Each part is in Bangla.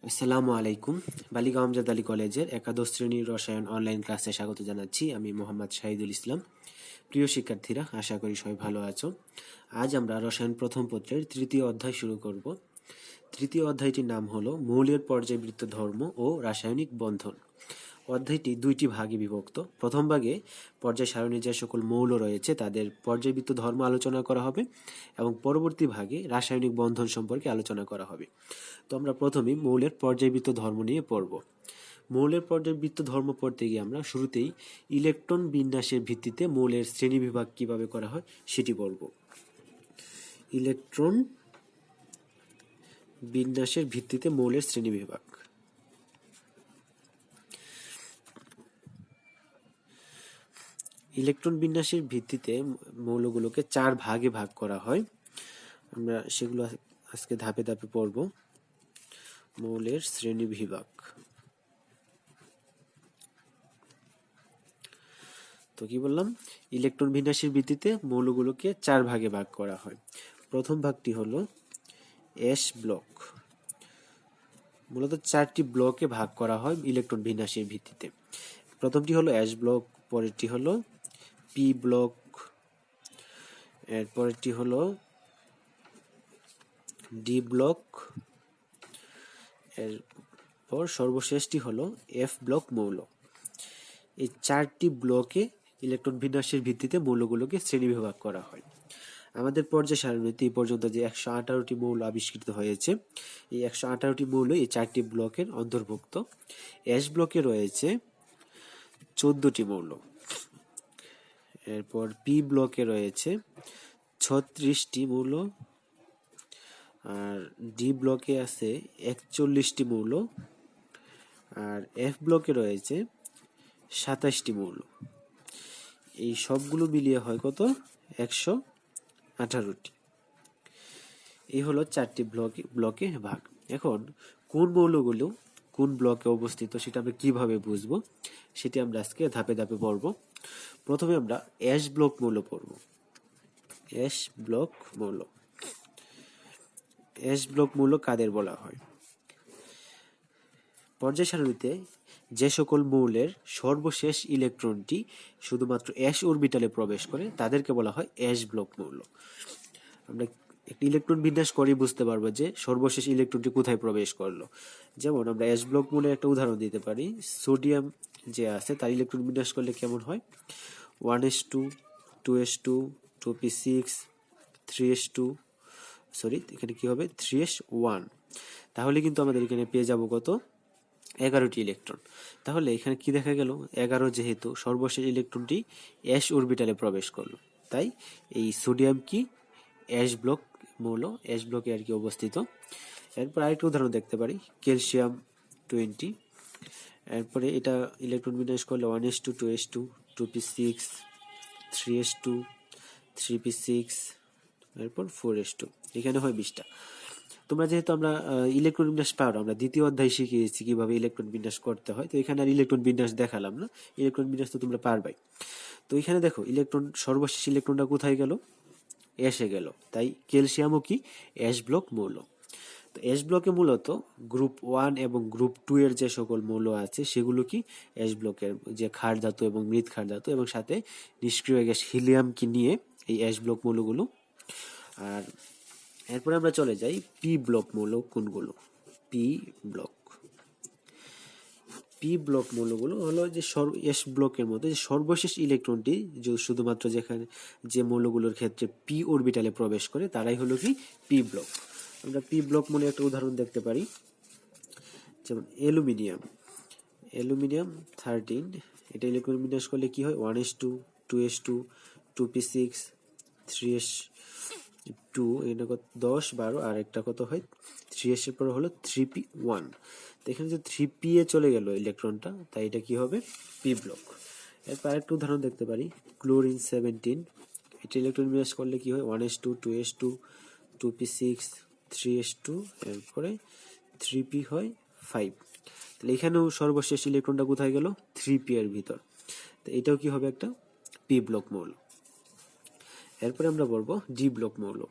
আসসালামু আলাইকুম। বালিকা আমজাদ আলী কলেজের একাদশ শ্রেণীর রসায়ন অনলাইন ক্লাসে স্বাগত জানাচ্ছি। আমি মোহাম্মদ শাহিদুল ইসলাম। প্রিয় শিক্ষার্থীরা, আশা করি সবাই ভালো আছো। আজ আমরা রসায়ন প্রথম পত্রের তৃতীয় অধ্যায় শুরু করব। তৃতীয় অধ্যায়টির নাম হলো মৌলের পর্যায়বৃত্ত ধর্ম ও রাসায়নিক বন্ধন। অধ্যায়টি দুইটি ভাগে বিভক্ত। প্রথম ভাগে পর্যায় সারণীর যে সকল মৌল রয়েছে তাদের পর্যায়বৃত্ত ধর্ম আলোচনা করা হবে এবং পরবর্তী ভাগে রাসায়নিক বন্ধন সম্পর্কে আলোচনা করা হবে। তো আমরা প্রথমেই মৌলের পর্যায়বৃত্ত ধর্ম নিয়ে পড়ব। মৌলের পর্যায়বৃত্ত ধর্ম পড়তে গিয়ে আমরা শুরুতেই ইলেকট্রন বিন্যাসের ভিত্তিতে মৌলের শ্রেণীবিভাগ কিভাবে করা হয় সেটি পড়ব। ইলেকট্রন বিন্যাসের ভিত্তিতে মৌলের শ্রেণীবিভাগ। ইলেকট্রন বিন্যাসের ভিত্তিতে মৌলগুলোকে চার ভাগে ভাগ করা হয়। আমরা সেগুলো আজকে ধাপে ধাপে পড়ব। মৌলের শ্রেণীবিভাগ। তো কি বললাম, ইলেকট্রন বিন্যাসের ভিত্তিতে মৌলগুলোকে চার ভাগে ভাগ করা হয়। প্রথম ভাগটি হলো এস ব্লক। মূলত চারটি ব্লকে ভাগ করা হয় ইলেকট্রন বিন্যাসের ভিত্তিতে। প্রথমটি হলো এস ব্লক, পরেরটি হলো পি ব্লক, এরপরেরটি হলো ডি ব্লক, এরপর সর্বশেষটি হলো এফ ব্লক মৌল। এই চারটি ব্লকে ইলেকট্রন বিন্যাসের ভিত্তিতে মৌলগুলোকে শ্রেণীবিভাগ করা হয়। আমাদের পর্যায় সারণীতে এই পর্যন্ত যে 118টি মৌল আবিষ্কৃত হয়েছে, এই 118টি মৌল এই চারটি ব্লকের অন্তর্ভুক্ত। এস ব্লকে রয়েছে 14টি মৌল, এরপর পি ব্লকে রয়েছে 36টি মৌল, আর ডি ব্লকে আছে 41টি মৌল, আর এফ ব্লকে রয়েছে 27টি মৌল। এই সবগুলো মিলিয়ে হয় কত? 118টি। এই হলো চারটি ব্লকে ভাগ। এখন কোন মৌলগুলো কোন ব্লকে অবস্থিত সেটা আমরা কিভাবে বুঝবো সেটি আমরা আজকে ধাপে ধাপে পড়ব। প্রথমে আমরা এস ব্লক মৌল পড়ব। এস ব্লক মৌল। এস ব্লক মৌল কাদের বলা হয়? পর্যায় সারণীতে যে সকল মৌলের সর্বশেষ ইলেকট্রনটি শুধুমাত্র এস অরবিটালে প্রবেশ করে তাদেরকে বলা হয় এস ব্লক মৌল। আমরা একটি ইলেকট্রন বিন্যাস করে বুঝতে পারবো যে সর্বশেষ ইলেকট্রনটি কোথায় প্রবেশ করলো। যেমন আমরা এস ব্লক মৌলের একটা উদাহরণ দিতে পারি। সোডিয়াম যে আছে তার ইলেকট্রন বিন্যাস করলে কেমন হয়? 1s2, 2s2, 2p6, 3s2, এখানে কি হবে? 3s1। তাহলে কিন্তু আমাদের এখানে পেয়ে যাব কত? 11টি ইলেকট্রন। তাহলে এখানে কি দেখা গেল? 11 যেহেতু সর্বশেষ ইলেকট্রনটি এস অরবিটালে প্রবেশ করলো, তাই এই সোডিয়াম কি এস ব্লক মৌল, এস ব্লকে আর কি অবস্থিত। এরপর আরেকটা উদাহরণ দেখতে পারি, ক্যালসিয়াম 20। এরপরে এটা ইলেকট্রন বিন্যাস করলে 1s2, 2s2, 2p6, 3s2, 3p6, এরপর 4s2। এখানে হয় 20টা। তোমরা যেহেতু আমরা ইলেকট্রন বিন্যাস পারো, আমরা দ্বিতীয় অধ্যায় শিখিয়েছি কিভাবে ইলেকট্রন বিন্যাস করতে হয়, তো এখানে আর ইলেকট্রন বিন্যাস দেখালাম না। ইলেকট্রন বিন্যাস তো তোমরা পারবাই। তো এখানে দেখো ইলেকট্রন, সর্বশেষ ইলেকট্রনটা কোথায় গেল? এসে গেল। তাই ক্যালসিয়ামও কি এস ব্লক মৌল। তো এস ব্লকে মূলত গ্রুপ 1 এবং গ্রুপ 2 এর যে সকল মৌল আছে সেগুলো কি এস ব্লকের, যে ক্ষার ধাতু এবং মৃৎ ক্ষার ধাতু এবং সাথে নিষ্ক্রিয় গ্যাস হিলিয়াম কি নিয়ে এই এস ব্লক মৌলগুলো। আর এরপরে আমরা চলে যাই পি ব্লক মৌল কোনগুলো। P block. পি ব্লক মৌলগুলো হলো যে এস ব্লকের মধ্যে যে সর্বশেষ ইলেকট্রনটি যে শুধুমাত্র যেখানে যে মৌলগুলোর ক্ষেত্রে পি অরবিটালে প্রবেশ করে তারাই হলো কি পি ব্লক। আমরা পি ব্লক মৌলের একটা উদাহরণ দেখতে পারি, যেমন অ্যালুমিনিয়াম। অ্যালুমিনিয়াম 13, এটা ইলেকট্রন বিন্যাস করলে কি হয়? 1s2, 2s2, 2p6, 3s2, এটা কত? 10, 12, আর একটা কত হয়? 3s এর পর হলো 3p1। তো এখানে যে 3p এ চলে গেল ইলেকট্রনটা, তাই এটা কি হবে? P block. এরপর আরেকটা উদাহরণ দেখতে পারি, ক্লোরিন 17। এটা ইলেকট্রন বিন্যাস করলে কি হয়? 1s2, 2s2, 2p6, 3s2, এরপরে 3p হয় 5। তাহলে এখানেও সর্বশেষ ইলেকট্রনটা কোথায় গেল? 3p এর ভিতর। তো এটাও কি হবে? একটা পি ব্লক মৌল। এরপরে আমরা বলবো ডি ব্লক মৌল।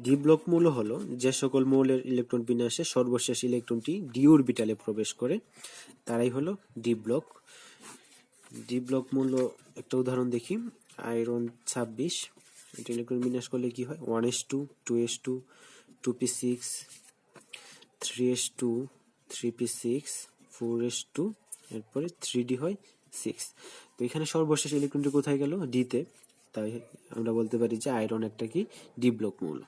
ডি ব্লক মৌল হলো যে সকল মৌলের ইলেকট্রন বিন্যাসে সর্বশেষ ইলেকট্রনটি ডি অরবিটালে প্রবেশ করে তারাই হলো ডি ব্লক। ডি ব্লক মৌল একটা উদাহরণ দেখি, আয়রন 26, এটা ইলেকট্রন বিন্যাস করলে কি হয়, 1s2 2s2 2p6 3s2 3p6 4s2, এরপরে 3d হয় 6। তো এখানে সর্বশেষ ইলেকট্রনটি কোথায় গেল, ডিতে, তাই আমরা বলতে পারি যে আয়রন একটা কি ডি ব্লক মৌল।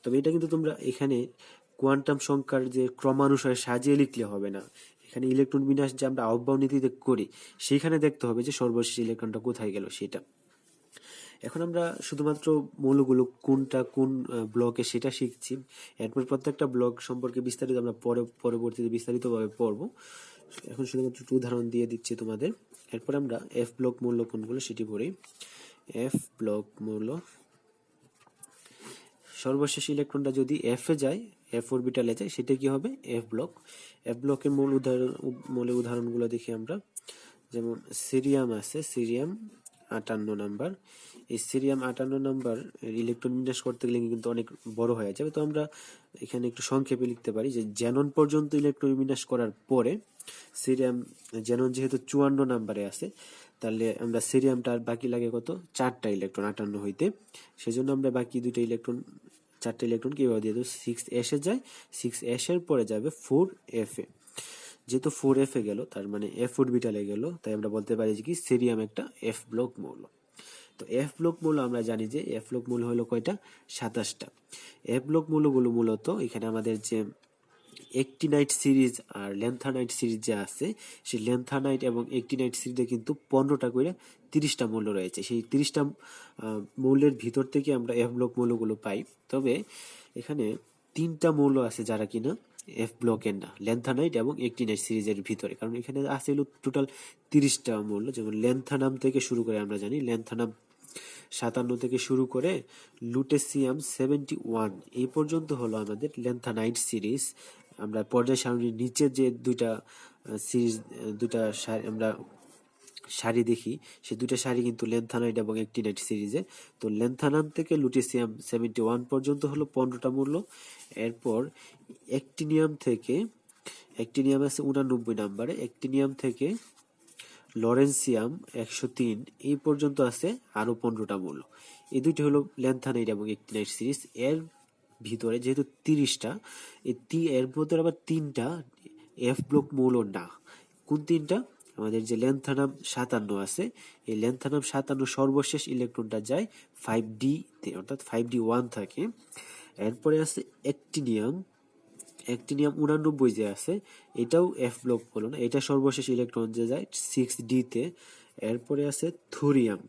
তবে এটা কিন্তু তোমরা এখানে কোয়ান্টাম সংখ্যার যে ক্রমানুসারে সাজিয়ে লিখলে হবে না, এখানে ইলেকট্রন বিন্যাস যে আমরা আহ্বান নীতিতে করি সেইখানে দেখতে হবে যে সর্বশেষ ইলেকট্রনটা কোথায় গেল সেটা। এখন আমরা শুধুমাত্র মৌলগুলো কোনটা কোন ব্লকে সেটা শিখছি, এরপর প্রত্যেকটা ব্লক সম্পর্কে বিস্তারিত আমরা পরবর্তীতে বিস্তারিতভাবে পড়ব। এখন শুধুমাত্র একটু উদাহরণ দিয়ে দিচ্ছি তোমাদের। এরপর আমরা এফ ব্লক মৌল কোনগুলো সেটি পড়ি। এফ ব্লক মৌল, সর্বশেষ ইলেকট্রনটা যদি এফ এ যায়, এফ অরবিটালে যায়, সেটা কি হবে এফ ব্লক। এফ ব্লকের মৌলের উদাহরণগুলো দেখি আমরা। যেমন সিরিয়াম আছে, সিরিয়াম 58 নাম্বার। এই সিরিয়াম 58 নাম্বার ইলেকট্রন বিন্যাস করতে গেলে কিন্তু অনেক বড় হয়ে যাবে, তো আমরা এখানে একটু সংক্ষেপে লিখতে পারি যে জ্যানন পর্যন্ত ইলেকট্রন বিন্যাস করার পরে সিরিয়াম, জ্যানন যেহেতু 54 নাম্বারে আছে, তাহলে আমরা সিরিয়ামটা আর বাকি লাগে কত, 4টা ইলেকট্রন 58 হইতে, সেজন্য আমরা বাকি 2টা ইলেকট্রন, 4টা ইলেকট্রন কিভাবে দিয়ে দেবো, 6s এ যায়, 6s এর পরে যাবে 4f এ। যেহেতু 4f এ গেল তার মানে f অরবিটালে গেল, তাই আমরা বলতে পারি যে কি সিরিয়াম একটা f ব্লক মৌল। তো f ব্লক মৌল আমরা জানি যে f ব্লক মৌল হলো কয়টা, 27টা। f ব্লক মৌলগুলো মূলত এখানে আমাদের যে অ্যাক্টিনাইট সিরিজ আর ল্যান্থানাইট সিরিজ যে আছে, সেই ল্যান্থানাইট এবং অ্যাক্টিনাইট সিরিজে কিন্তু 15টা করে 30টা মৌল রয়েছে। সেই 30টা মৌলের ভিতর থেকে আমরা এফ ব্লক মৌলগুলো পাই। তবে এখানে 3টা মৌল আছে যারা কিনা এফ ব্লকের না, ল্যান্থানাইট এবং অ্যাক্টিনাইট সিরিজের ভিতরে, কারণ এখানে আছে হলো টোটাল 30টা মৌল। যেমন ল্যান্থানাম থেকে শুরু করে আমরা জানি, ল্যান্থানাম 57 থেকে শুরু করে লুটেসিয়াম 71 এই পর্যন্ত হলো আমাদের ল্যান্থানাইট সিরিজ। আমরা পর্যায় সারণীর নিচে যে দুইটা সিরিজ, দুইটা আমরা সারি দেখি, সেই দুইটা সারি কিন্তু ল্যান্থানাইট এবং অ্যাক্টিনাইট সিরিজে। তো ল্যান্থানাম থেকে লুটেসিয়াম 71 পর্যন্ত হলো 15টা মৌল। এরপর অ্যাক্টিনিয়াম থেকে, অ্যাক্টিনিয়াম আছে 89 নাম্বারে, অ্যাক্টিনিয়াম থেকে লরেন্সিয়াম 103 এই পর্যন্ত আছে আরো 15টা মৌল। এই দুইটি হলো ল্যান্থানাইট এবং অ্যাক্টিনাইট সিরিজ। এর ভিতরে যেহেতু 30টা, এর ভিতরে আবার 3টা এফ ব্লক মৌল না। কোন 3টা, আমাদের যে ল্যান্থানাম 57 আছে, এই ল্যান্থানাম 57 সর্বশেষ ইলেকট্রনটা যায় 5d তে, অর্থাৎ 5d1 থাকে। এরপরে আছে অ্যাক্টিনিয়াম, অ্যাক্টিনিয়াম 89 যে আছে, এটাও এফ ব্লক মৌল না, এটা সর্বশেষ ইলেকট্রন যে যায় 6d তে। এরপরে আছে থুরিয়াম,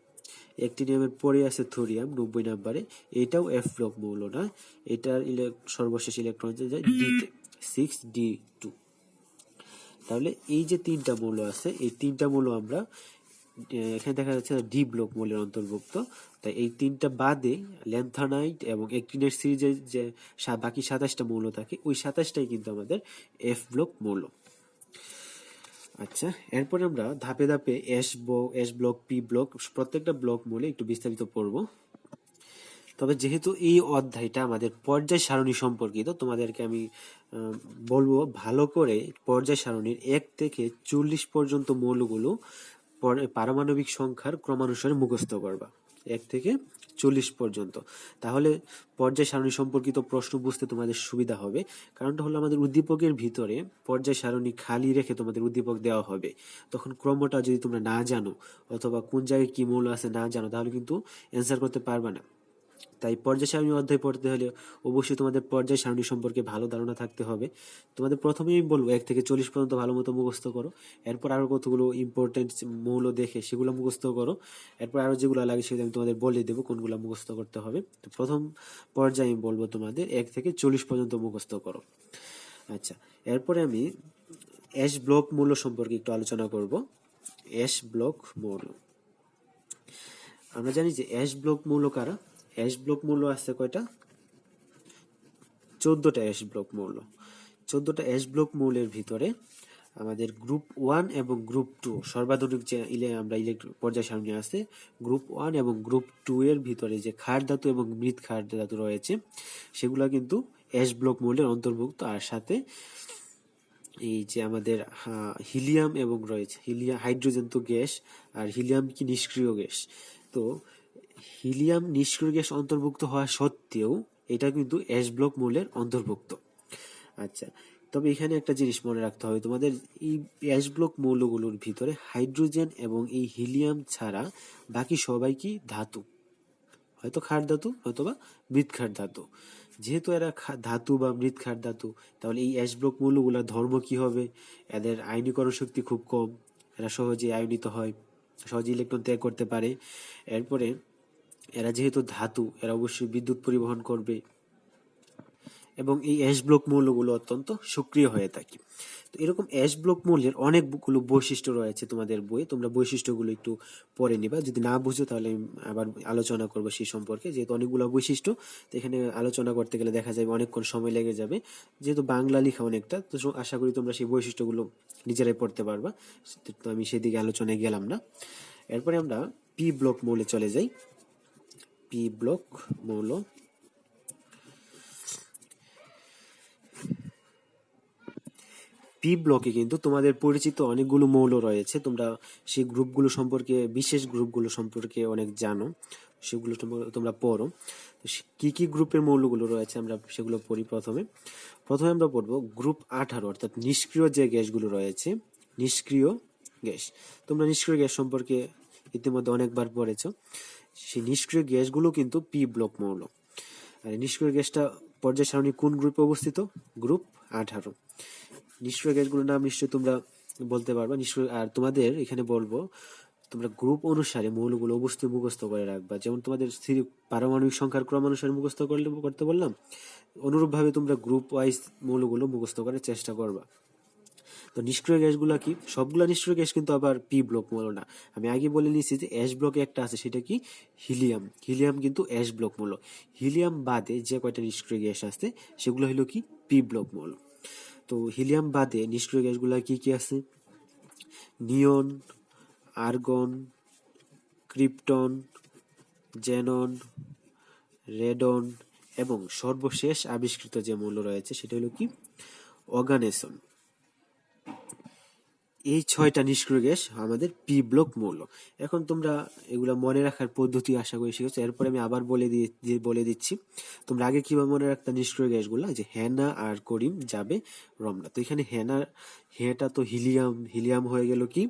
অ্যাক্টিনিয়ামের পরে আছে থুরিয়াম 90 নাম্বারে, এটাও এফ ব্লক মৌল না, এটার সর্বশেষ ইলেকট্রন যে যায় d তে, 6d2। তাহলে এই যে 3টা মৌল আছে, এই 3টা মৌল আমরা এখানে দেখা যাচ্ছে ডি ব্লক মৌলের অন্তর্ভুক্ত। তাই এই 3টা বাদে ল্যান্থানাইট এবং অ্যাক্টিনাইট সিরিজের যে বাকি 27টা মৌল থাকে, ওই 27টাই কিন্তু আমাদের এফ ব্লক মৌল। আচ্ছা, এরপরে আমরা ধাপে ধাপে এস ব্লক, পি ব্লক, প্রত্যেকটা ব্লক মৌলে একটু বিস্তারিত পড়ব। তবে যেহেতু এই অধ্যায়টা আমাদের পর্যায় সারণী সম্পর্কিত, তোমাদেরকে আমি বলবো ভালো করে পর্যায় সারণীর 1 থেকে 40 পর্যন্ত মৌলগুলো পারমাণবিক সংখ্যার ক্রমানুসারে মুখস্থ করবা, 1 থেকে 40 পর্যন্ত। তাহলে পর্যায় সারণী সম্পর্কিত প্রশ্ন বুঝতে তোমাদের সুবিধা হবে। কারণটা হলো আমাদের উদ্দীপকের ভিতরে পর্যায় সারণী খালি রেখে তোমাদের উদ্দীপক দেওয়া হবে, তখন ক্রমটা যদি তোমরা না জানো অথবা কোন জায়গায় কি মৌল আছে না জানো, তাহলে কিন্তু অ্যান্সার করতে পারবে না। তাই পর্যায় সারণী অধ্যায় পড়তে হলে অবশ্যই তোমাদের পর্যায় সারণী সম্পর্কে ভালো ধারণা থাকতে হবে। তোমাদের প্রথমেই আমি বলবো 1 থেকে 40 পর্যন্ত ভালো মতো মুখস্থ করো, এরপর আরো কতগুলো ইম্পর্টেন্ট মৌল দেখে সেগুলো মুখস্থ করো, এরপর আরো যেগুলো লাগে সেগুলো আমি তোমাদের বলে দেবো কোনগুলো মুখস্থ করতে হবে। তো প্রথম পর্যায়ে আমি বলবো তোমাদের 1 থেকে 40 পর্যন্ত মুখস্থ করো। আচ্ছা, এরপরে আমি এস ব্লক মৌল সম্পর্কে একটু আলোচনা করব। এস ব্লক মৌল, আমরা জানি যে এস ব্লক মৌল কারা। এস ব্লক মৌল আছে কয়টা, 14টা এস ব্লক মৌল। 14টা এস ব্লক মৌলের ভিতরে আমাদের গ্রুপ 1 এবং গ্রুপ 2 সর্বাধুনিক যে আমরা পর্যায় সারণী আছে, গ্রুপ 1 এবং গ্রুপ 2 এর ভিতরে যে ক্ষার ধাতু এবং মৃৎ ক্ষার ধাতু রয়েছে সেগুলো কিন্তু এস ব্লক মৌলের অন্তর্ভুক্ত। আর সাথে এই যে আমাদের হিলিয়াম এবং রয়েছে হাইড্রোজেন তো গ্যাস, আর হিলিয়াম কি নিষ্ক্রিয় গ্যাস। তো হিলিয়াম নিষ্ক্রিয় গ্যাস অন্তর্ভুক্ত হওয়া সত্ত্বেও এটা কিন্তু এস ব্লক মৌলের অন্তর্ভুক্ত। আচ্ছা, তবে এখানে একটা জিনিস মনে রাখতে হবে তোমাদের, এই এস ব্লক মৌলগুলোর ভিতরে হাইড্রোজেন এবং এই হিলিয়াম ছাড়া বাকি সবাই কি ধাতু, হয়তো ক্ষার ধাতু অথবা মৃৎ ক্ষার ধাতু। যেহেতু এরা ধাতু বা মৃৎ ক্ষার ধাতু, তাহলে এই এস ব্লক মৌলগুলোর ধর্ম কি হবে? এদের আয়নীকরণ শক্তি খুব কম, এরা সহজে আয়নিত হয়, সহজে ইলেকট্রন ত্যাগ করতে পারে। এরপরে এরা যেহেতু ধাতু, এরা অবশ্যই বিদ্যুৎ পরিবহন করবে এবং এই অ্যাশ ব্লক মৌলগুলো অত্যন্ত সক্রিয় হয়ে থাকে। তো এরকম অ্যাশ ব্লক মৌলের অনেকগুলো বৈশিষ্ট্য রয়েছে তোমাদের বইয়ে, তোমরা বৈশিষ্ট্যগুলো একটু পড়ে নিবা। যদি না বুঝো তাহলে আবার আলোচনা করবো সেই সম্পর্কে, যেহেতু অনেকগুলো বৈশিষ্ট্য, তো এখানে আলোচনা করতে গেলে দেখা যাবে অনেকক্ষণ সময় লেগে যাবে, যেহেতু বাংলা লেখা অনেকটা। তো আশা করি তোমরা সেই বৈশিষ্ট্যগুলো নিজেরাই পড়তে পারবা, তো আমি সেদিকে আলোচনায় গেলাম না। এরপরে আমরা পি ব্লক মৌলে চলে যাই। পি ব্লক মৌল, পি ব্লকে কিন্তু তোমাদের পরিচিত অনেকগুলো মৌল রয়েছে, তোমরা সেই গ্রুপগুলো সম্পর্কে, বিশেষ গ্রুপগুলো সম্পর্কে অনেক জানো, সেগুলো তোমরা পড়ো। কি কি গ্রুপের মৌলগুলো রয়েছে আমরা সেগুলো পড়ি। প্রথমে আমরা পড়বো গ্রুপ 18, অর্থাৎ নিষ্ক্রিয় যে গ্যাসগুলো রয়েছে, নিষ্ক্রিয় গ্যাস। তোমরা নিষ্ক্রিয় গ্যাস সম্পর্কে ইতিমধ্যে অনেকবার পড়েছো। সেই নিষ্ক্রিয় গ্যাসগুলো কিন্তু পি ব্লক মৌল। আর নিষ্ক্রিয় গ্যাসটা পর্যায় সারণী কোন গ্রুপে অবস্থিত? গ্রুপ 18। নিষ্ক্রিয় গ্যাসগুলোর নাম নিশ্চয়ই তোমরা বলতে পারবা। নিষ্ক্রিয়, আর তোমাদের এখানে বলবো তোমরা গ্রুপ অনুসারে মৌলগুলো অবশ্যই মুখস্থ করে রাখবা। যেমন তোমাদের পারমাণবিক সংখ্যার ক্রম অনুসারে মুখস্থ করতে বললাম, অনুরূপভাবে তোমরা গ্রুপ ওয়াইজ মৌলগুলো মুখস্থ করার চেষ্টা করবা। তো নিষ্ক্রিয় গ্যাসগুলো কি? সবগুলা নিষ্ক্রিয় গ্যাস কিন্তু আবার পি ব্লক মৌল না। আমি আগে বলে নিয়েছি যে অ্যাশ ব্লকে একটা আছে, সেটা কি? হিলিয়াম। হিলিয়াম কিন্তু অ্যাশ ব্লক মৌল। হিলিয়াম বাদে যে কয়টা নিষ্ক্রিয় গ্যাস আছে সেগুলো হলো কি? পি ব্লক মৌল। তো হিলিয়াম বাদে নিষ্ক্রিয় গ্যাসগুলো কি কি আছে? নিয়ন, আর্গন, ক্রিপ্টন, জেনন, রেডন এবং সর্বশেষ আবিষ্কৃত যে মৌল রয়েছে সেটা হলো কি? অর্গানেসন। এই 6টা নিষ্ক্রিয় গ্যাস আমাদের পি ব্লক মৌল। এখন তোমরা এগুলা মনে রাখার পদ্ধতি আশা করি শিখেছো। এরপরে আমি আবার বলে দিচ্ছি, তোমরা আগে কিভাবে মনে রাখতা নিষ্ক্রিয় গ্যাসগুলা, যে হেনা আর করিম যাবে রমনা। তো এখানে হেটা তো হিলিয়াম হয়ে গেল কি?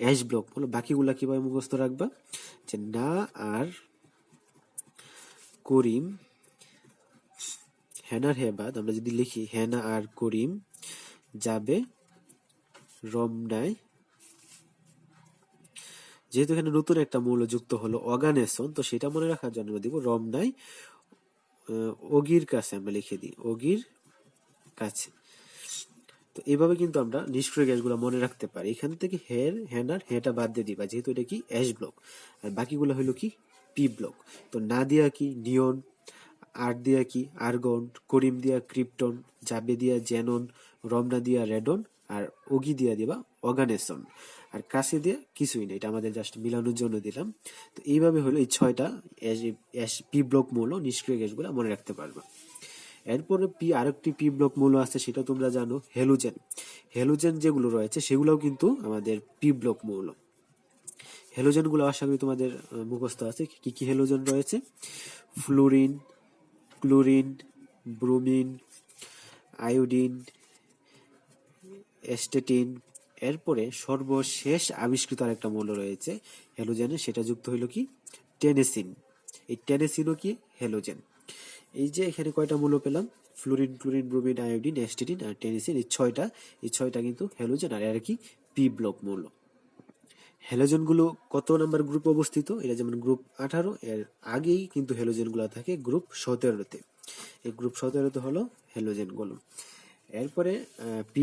অ্যাশ ব্লক মৌল। বাকিগুলা কিভাবে মুখস্থ রাখবা? যে না আর করিম, হেনার হে বাদ আমরা যদি লিখি হেনা আর করিম যাবে রমনায়। যেহেতু এখানে নতুন একটা মৌল যুক্ত হলো অর্গানেসন, তো সেটা মনে রাখার জন্য দিব রমনায় অগির কাছে, আমরা লিখে দিই অগির কাছে। তো এইভাবে কিন্তু আমরা নিষ্ক্রিয় গ্যাসগুলো মনে রাখতে পারি। এখান থেকে হেনার হেটা বাদ দিয়ে দিবা, যেহেতু এটা কি? Ash block. আর বাকিগুলো হলো কি? P block. তো না দিয়া কি? নিয়ন, আর দিয়া কি? আর্গন, করিম দিয়া ক্রিপ্টন, জাবে দিয়া জেনন, রমনা দিয়া রেডন, আর ওগি দিয়া দিবা অর্গানেসন। আর কাছে দিয়ে কিছুই নেই, এটা আমাদের জাস্ট মিলানোর জন্য দিলাম। তো এইভাবে হলো এই 6টা পি ব্লক মৌল নিষ্ক্রিয় গ্যাসগুলো মনে রাখতে পারবা। এরপরে আরেকটি পি ব্লক মৌল আছে, সেটা তোমরা জানো, হ্যালোজেন। হ্যালোজেন যেগুলো রয়েছে সেগুলোও কিন্তু আমাদের পি ব্লক মৌল। হ্যালোজেনগুলো আশা করি তোমাদের মুখস্থ আছে। কি কি হ্যালোজেন রয়েছে? Fluorine, chlorine, bromine, iodine, astatine. এরপরে সর্বশেষ আবিষ্কৃত আরেকটা মৌল রয়েছে হ্যালোজেনে, সেটা যুক্ত হইল কি? টেনেসিন। এই টেনেসিনও কি? হ্যালোজেন। এই যে এখানে কয়টা মৌল পেলাম? ফ্লুরিন, ক্লোরিন, ব্রোমিন, আয়োডিন, অ্যাস্টেটিন আর টেনেসিন। এই ছয়টা কিন্তু হ্যালোজেন, আর এরা কি? পি ব্লক মৌল। হ্যালোজেনগুলো কত নাম্বার গ্রুপে অবস্থিত? এটা যেমন গ্রুপ 18, এর আগেই কিন্তু হ্যালোজেনগুলো থাকে গ্রুপ 17তে। এই গ্রুপ 17তে হলো হ্যালোজেনগুলো। এরপরে পি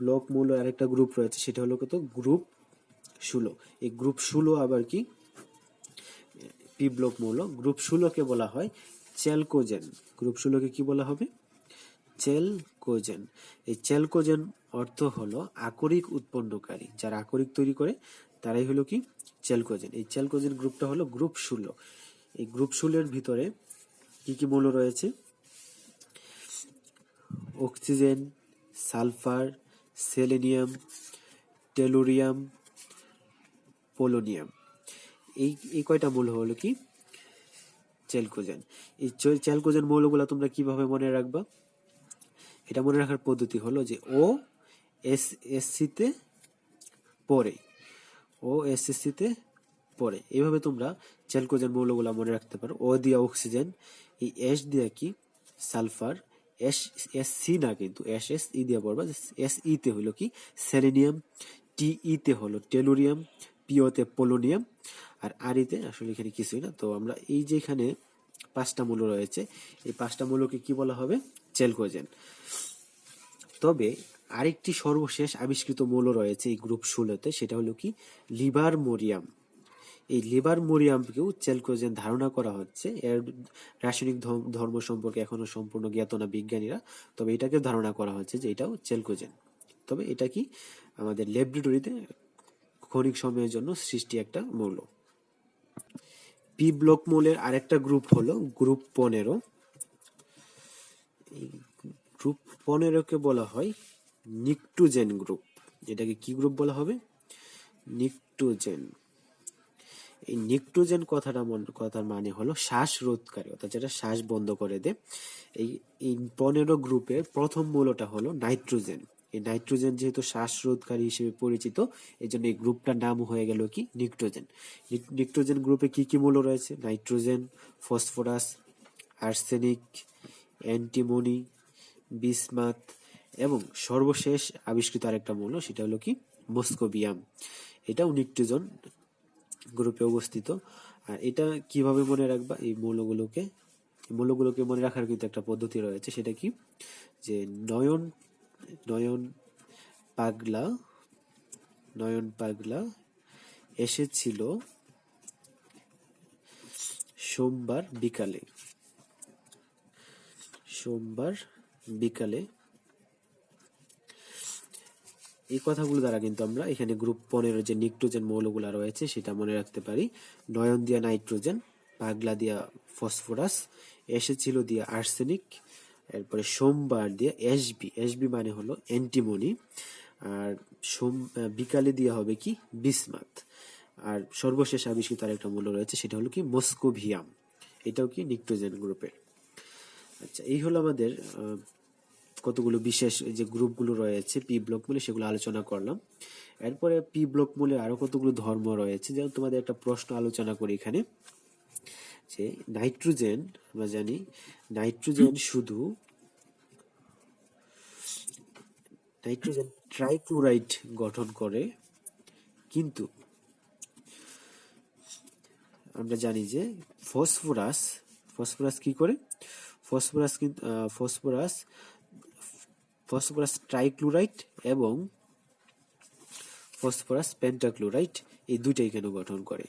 ব্লক মৌল আরেকটা গ্রুপ রয়েছে, সেটা হলো কত? গ্রুপ 16। এই গ্রুপ 16 আবার কি? পি ব্লক মৌল। গ্রুপ 16কে বলা হয় চ্যালকোজেন। গ্রুপ 16কে কি বলা হবে? চ্যালকোজেন। চ্যালকোজেন। এই চ্যালকোজেন অর্থ হলো আকরিক উৎপন্নকারী, যারা আকরিক তৈরি করে তারাই হলো কি চ্যালকোজেন। এই চ্যালকোজেন গ্রুপটা হলো গ্রুপ 16। এই গ্রুপ 16 এর ভিতরে কি কি মৌল রয়েছে? Oxygen, sulphur, selenium, tellurium, polonium. এই এই কয়টা মৌল হলো কি চ্যালকোজেন। এই চ্যালকোজেন মৌলগুলো তোমরা কিভাবে মনে রাখবা? এটা মনে রাখার পদ্ধতি হলো যে ও এসসিতে পড়ে, ও এসএসসিতে পড়ে। এইভাবে তোমরা চ্যালকোজেন মৌলগুলো মনে রাখতে পারো। ও দিয়া অক্সিজেন, এই এস দিয়া কি সালফার, এস এস সি না কিন্তু এস এস ই দিয়া পড়বা। এস ই তে হলো কি সেলেনিয়াম, টি ই তে হলো টেলুরিয়াম, পিও তে পোলোনিয়াম, আর আর ই তে আসলে এখানে কিছুই না। তো আমরা এই যে এখানে 5টা মৌল রয়েছে, এই 5টা মৌলকে কি বলা হবে? চ্যালকোজেন। তবে আরেকটি সর্বশেষ আবিষ্কৃত মৌল রয়েছে এই গ্রুপ 16-তে, সেটা হলো কি লিবারমোরিয়াম। এই লিবারমোরিয়ামকেও চ্যালকোজেন ধারণা করা হচ্ছে। এর রাসায়নিক ধর্ম সম্পর্কে এখনো সম্পূর্ণ জ্ঞাত না বিজ্ঞানীরা, তবে এটাকে ধারণা করা হচ্ছে যে এটাও চ্যালকোজেন। তবে এটা কি আমাদের ল্যাবরেটরিতে ক্ষণিক সময়ের জন্য সৃষ্টি একটা মৌল। পি ব্লক মৌলের আরেকটা গ্রুপ হলো গ্রুপ 15। এই গ্রুপ 15কে বলা হয় নিকটোজেন গ্রুপ। এটাকে কি গ্রুপ বলা হবে? নিকটোজেন। এই নিকটোজেন কথার মানে হলো শ্বাসরোধকারী, অর্থাৎ যেটা শ্বাস বন্ধ করে দেয়। এই 15 গ্রুপের প্রথম মৌলটা হলো নাইট্রোজেন। এই নাইট্রোজেন যেহেতু শ্বাসরোধকারী হিসেবে পরিচিত, এই জন্য এই গ্রুপটার নাম হয়ে গেল কি নিকটোজেন। নিকটোজেন গ্রুপে কি কি মৌল রয়েছে? Nitrogen, phosphorus, arsenic, antimony, bismuth এবং সর্বশেষ আবিষ্কৃত আরেকটা মৌল, সেটা হলো কি মস্কোবিয়াম। এটাও নিকটোজেন গ্রুপে অবস্থিত। আর এটা কিভাবে মনে রাখবা? এই মৌলগুলোকে মনে রাখার কিন্তু একটা পদ্ধতি রয়েছে। সেটা কি যে নয়ন পাগলা এসেছিল সোমবার বিকালে। এই কথাগুলো দ্বারা কিন্তু আমরা এখানে গ্রুপ 15 যে নিকটোজেন মৌলগুলো রয়েছে সেটা মনে রাখতে পারি। নয়ন দিয়া নাইট্রোজেন, পাগলা দিয়া ফসফরাস, এসেছিল দিয়া আর্সেনিক, এরপরে সোমবার দিয়া এসবি মানে হলো অ্যান্টিমনি, আর বিকালে দিয়া হবে কি বিসমাথ, আর সর্বশেষ আবিষ্কৃত আরেকটা মৌল রয়েছে সেটা হলো কি মস্কোভিয়াম। এটাও কি নিকটোজেন গ্রুপের। আচ্ছা, এই হলো আমাদের কতগুলো বিশেষ যে গ্রুপগুলো রয়েছে পি ব্লক মূলে, সেগুলো আলোচনা করলাম। এরপরে পি ব্লক মূলের আরো কতগুলো ধর্ম রয়েছে, যেমন তোমাদের একটা প্রশ্ন আলোচনা করি এখানে, যে নাইট্রোজেন, আমরা জানি নাইট্রোজেন ট্রাইক্লোরাইড গঠন করে, কিন্তু আমরা জানি যে ফসফরাস কি করে? ফসফরাস ট্রাইক্লোরাইড এবং ফসফরাস পেন্টাক্লোরাইড, এই দুইটাই কেন গঠন করে?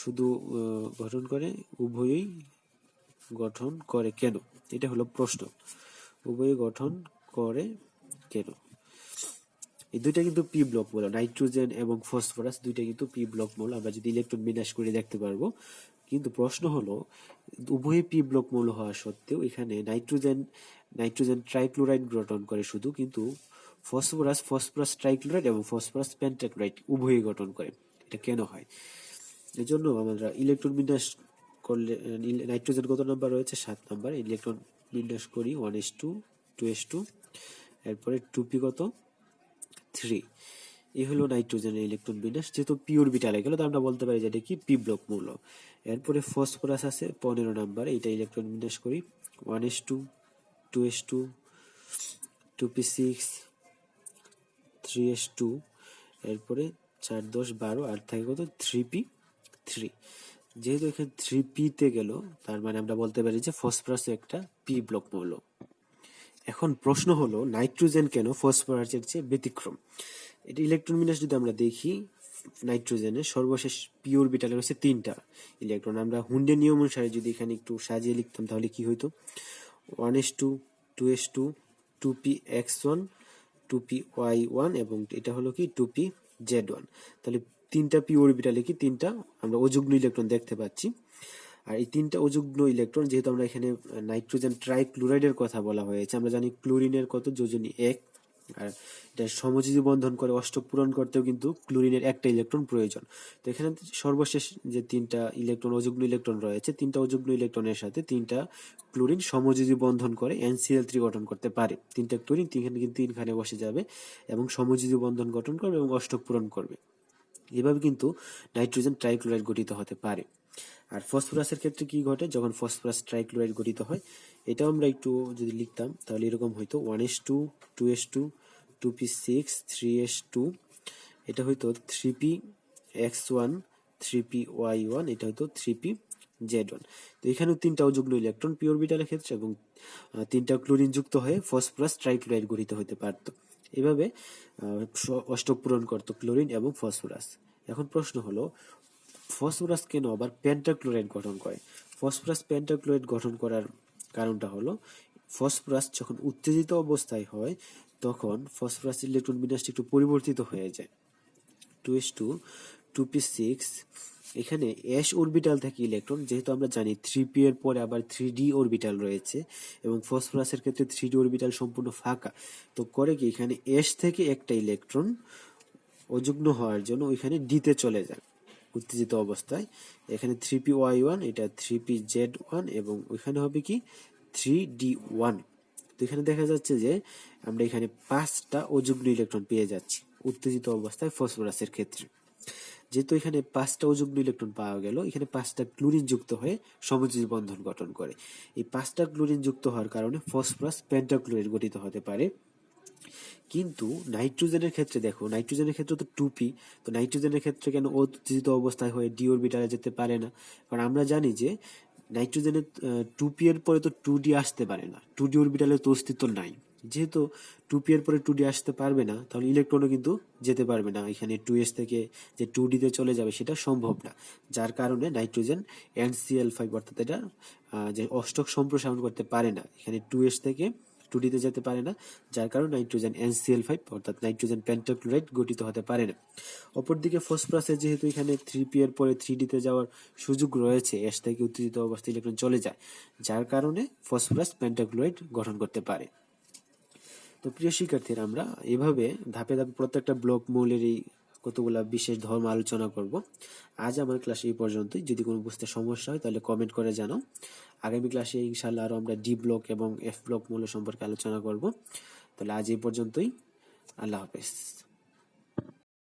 শুধু গঠন করে, উভয়ই গঠন করে কেন? এটা হলো প্রশ্ন। উভয়ই গঠন করে কেন? এই দুইটা কিন্তু পি ব্লক মৌল, নাইট্রোজেন এবং ফসফরাস দুইটা কিন্তু পি ব্লক মৌল। আমরা যদি ইলেকট্রন বিন্যাস করে দেখতে পারবো। কিন্তু প্রশ্ন হলো, উভয় পি ব্লক মৌল হওয়া সত্ত্বেও এখানে নাইট্রোজেন ট্রাইক্লোরাইড গঠন করে শুধু, কিন্তু ফসফরাস ট্রাইক্লোরাইড এবং ফসফরাস পেন্টাক্লোরাইড উভয়ই গঠন করে। এটা কেন হয়? এজন্য আমরা ইলেকট্রন বিন্যাস করলে নাইট্রোজেন কত নাম্বার রয়েছে? 7 নাম্বার। ইলেকট্রন বিন্যাস করি 1s2 2s2, এরপরে 2p কত 3। এই হলো নাইট্রোজেনের ইলেকট্রন বিন্যাস। যেহেতু পি অরবিটালে গেল, তো আমরা বলতে পারি যে এটা কি পি ব্লক মৌল। এরপরে ফসফরাস আছে 15 নাম্বার, এটা ইলেকট্রন বিন্যাস করি 1s2 2s2 2p6 3s2, এরপরে 4 10 12, আর থাকে কত 3p3। যেহেতু এখানে 3p তে গেল, তার মানে আমরা বলতে পারি যে ফসফরাস একটা পি ব্লক মৌল। এখন প্রশ্ন হলো, নাইট্রোজেন কেন ফসফরাসের চেয়ে ব্যতিক্রম? এটা ইলেকট্রন বিন্যাস যদি আমরা দেখি, নাইট্রোজেনের সর্বশেষ পি অরবিটালে রয়েছে 3টা ইলেকট্রন। আমরা হুন্ডের নিয়ম অনুসারে যদি এখানে একটু সাজিয়ে লিখতাম তাহলে কি হইতো? 1s2, 2s2, 2px1, 2py1 এবং এটা হলো কি 2pz1। তাহলে তিনটা পি অরবিটালে কি তিনটা আমরা অযুগ্ম ইলেকট্রন দেখতে পাচ্ছি। আর এই তিনটা অযুগ্ম ইলেকট্রন, যেহেতু আমরা এখানে নাইট্রোজেন ট্রাইক্লোরাইডের কথা বলা হয়েছে, আমরা জানি ক্লোরিনের কত যোজনী 1, আর এটা সমযোজী বন্ধন করে অষ্টক পূরণ করতেও কিন্তু ক্লোরিনের একটা ইলেকট্রন প্রয়োজন। তো এখানে সর্বশেষ যে তিনটা ইলেকট্রন অযুগ্ম ইলেকট্রন রয়েছে, তিনটা অযুগ্ম ইলেকট্রনের সাথে তিনটা ক্লোরিন সমযোজী বন্ধন করে NCl3 গঠন করতে পারে। তিনটা ক্লোরিন তিনখানে বসে যাবে এবং সমযোজী বন্ধন গঠন করবে এবং অষ্টক পূরণ করবে। এভাবে কিন্তু নাইট্রোজেন ট্রাইক্লোরাইড গঠিত হতে পারে। আর ফসফরাসের ক্ষেত্রে কি ঘটে, যখন ফসফরাস ট্রাইক্লোরাইড গঠিত হয়, এটাও আমরা একটু যদি লিখতাম তাহলে এরকম হইতো 1s2, 2s2, 2p6, 3s2, এটা হইতো 3px1, 3py1, এটা হইতো 3pz1। তো এখানেও তিনটা অযুগ্ম ইলেকট্রন পি অরবিটালের ক্ষেত্রে এবং তিনটা ক্লোরিন যুক্ত হয়ে ফসফরাস ট্রাইক্লোরাইড গঠিত হতে পারত। এভাবে অষ্টক পূরণ করত ক্লোরিন এবং ফসফরাস। এখন প্রশ্ন হলো, ফসফরাস কেন আবার পেন্টাক্লোরাইড গঠন করে? ফসফরাস পেন্টাক্লোরাইড গঠন করার কারণটা হলো, ফসফরাস যখন উত্তেজিত অবস্থায় হয় তখন ফসফরাস ইলেকট্রন বিন্যাসটি একটু পরিবর্তিত হয়ে যায়। 2s2, 2p6, এখানে s অরবিটাল থেকে ইলেকট্রন, যেহেতু আমরা জানি 3p এর পরে আবার 3d অরবিটাল রয়েছে এবং ফসফরাসের ক্ষেত্রে 3d অরবিটাল সম্পূর্ণ ফাঁকা, তো করে কি এখানে s থেকে একটা ইলেকট্রন অযুগ্ম হওয়ার জন্য ওইখানে d তে চলে যায় উত্তেজিত অবস্থায়। এখানে 3py1, এটা 3pz1 এবং ওইখানে হবে কি 3d1। তো এখানে দেখা যাচ্ছে যে আমরা এখানে 5টা অযুগ্ম ইলেকট্রন পেয়ে যাচ্ছি উত্তেজিত অবস্থায় ফসফরাসের ক্ষেত্রে। যেহেতু এখানে 5টা অযুগ্ম ইলেকট্রন পাওয়া গেল, এখানে 5টা ক্লোরিন যুক্ত হয়ে সমযোজী বন্ধন গঠন করে। এই 5টা ক্লোরিন যুক্ত হওয়ার কারণে ফসফরাস পেন্টাক্লোরাইড গঠিত হতে পারে। কিন্তু নাইট্রোজেনের ক্ষেত্রে দেখো, নাইট্রোজেনের ক্ষেত্রে তো 2p, তো নাইট্রোজেনের ক্ষেত্রে কেন উত্তেজিত অবস্থায় হয়ে ডি অরবিটালে যেতে পারে না? কারণ আমরা জানি যে নাইট্রোজেনের 2p এর পরে তো 2d আসতে পারে না, 2d অরবিটালের তো অস্তিত্ব নাই। যেহেতু 2p এর পরে 2d আসতে পারবে না, তাহলে ইলেকট্রনও কিন্তু যেতে পারবে না এখানে 2s থেকে যে 2d তে চলে যাবে সেটা সম্ভব না। যার কারণে নাইট্রোজেন NCl5 অর্থাৎ এটা যে অষ্টক সম্প্রসারণ করতে পারে না, এখানে 2s থেকে 2d তে যেতে পারে না, যার কারণে নাইট্রোজেন NCl5 অর্থাৎ নাইট্রোজেন পেন্টাক্লোরাইড গঠিত হতে পারে না। অপরদিকে ফসফরাসের যেহেতু এখানে 3p এর পরে 3d তে যাওয়ার সুযোগ রয়েছে, s থেকে উত্তেজিত অবস্থায় ইলেকট্রন চলে যায়, যার কারণে ফসফরাস পেন্টাক্লোরাইড গঠন করতে পারে। তো প্রিয় শিক্ষার্থীরা, আমরা এভাবে ধাপে ধাপে প্রত্যেকটা ব্লক মৌলের এই কতগুলা বিশেষ ধর্ম আলোচনা করব। আজ আমার ক্লাস এই পর্যন্তই। যদি কোনো বুঝতে সমস্যা হয় তাহলে কমেন্ট করে জানাও। আগামী ক্লাসে ইনশাআল্লাহ আরো আমরা ডি ব্লক এবং এফ ব্লক মৌল সম্পর্কে আলোচনা করব। তাহলে আজ এই পর্যন্তই। আল্লাহ হাফেজ।